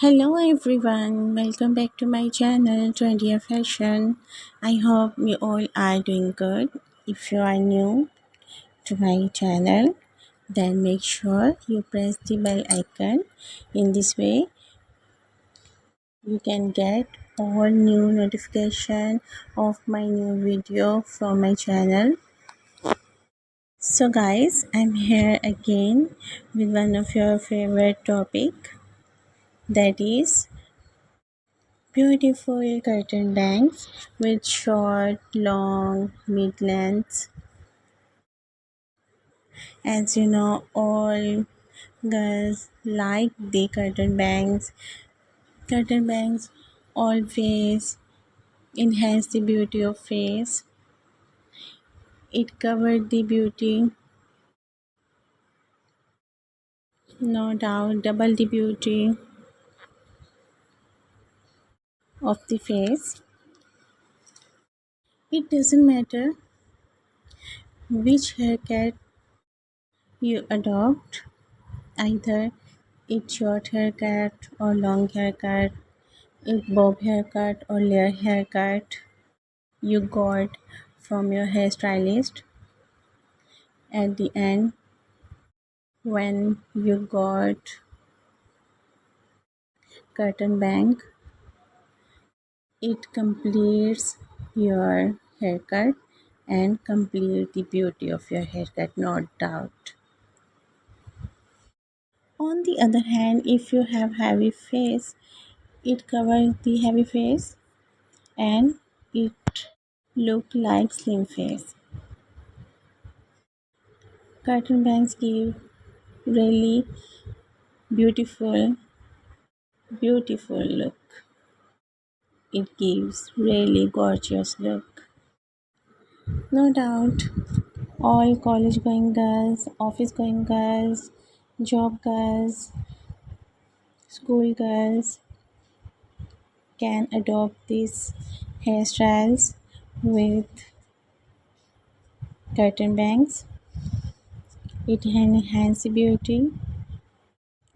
Hello everyone, welcome back to my channel 20 Fashion. I hope you all are doing good. If you are new to my channel, then make sure you press the bell icon. In this way, you can get all new notification of my new video from my channel. So guys, I'm here again with one of your favorite topic, that is beautiful curtain bangs with short, long, mid lengths. As you know, all girls like the curtain bangs. Curtain bangs always enhance the beauty of face. It covered the beauty, no doubt, double the beauty of the face. It doesn't matter which haircut you adopt, either it's short haircut or long haircut, a bob haircut or layer haircut you got from your hairstylist at the end when you got curtain bang, it completes your haircut and complete the beauty of your haircut, no doubt. On the other hand, if you have heavy face, it covers the heavy face and it look like slim face. Curtain bangs give really beautiful look. It gives really gorgeous look. No doubt, all college going girls, office going girls, job girls, school girls can adopt these hairstyles with curtain bangs. It enhances beauty.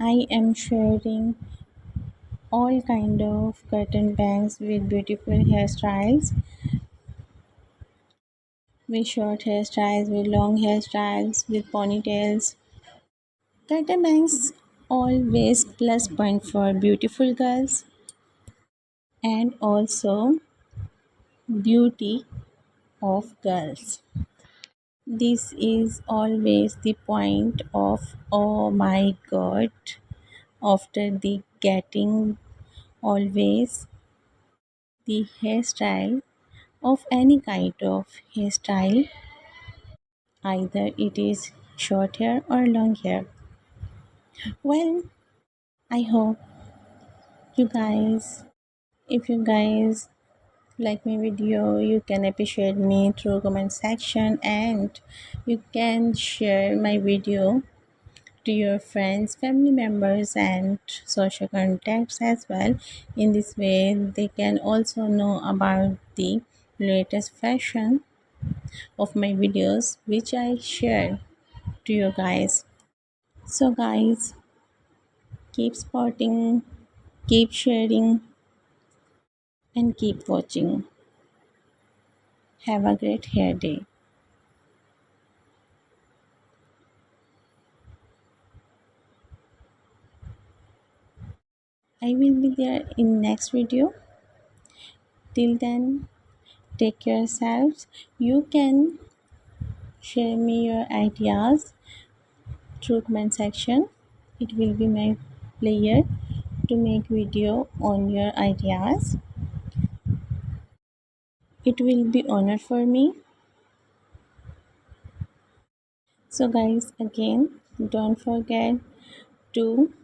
I am sharing all kind of curtain bangs with beautiful hairstyles, with short hairstyles, with long hairstyles, with ponytails. Curtain bangs always plus point for beautiful girls and also beauty of girls. This is always the point of oh my god, after the getting, always the hairstyle of any kind of hairstyle, either it is short hair or long hair. Well, I hope you guys, if you guys like my video, you can appreciate me through comment section, and you can share my video to your friends, family members and social contacts as well. In this way they can also know about the latest fashion of my videos which I share to you guys. So guys, keep spotting, keep sharing and keep watching. Have a great hair day. I will be there in next video. Till then, take care yourselves. You can share me your ideas through comment section. It will be my pleasure to make video on your ideas. It will be honor for me. So guys, again, don't forget to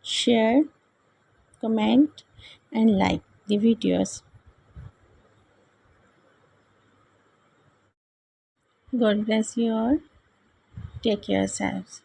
share, comment and like the videos. God bless you all. Take care yourselves.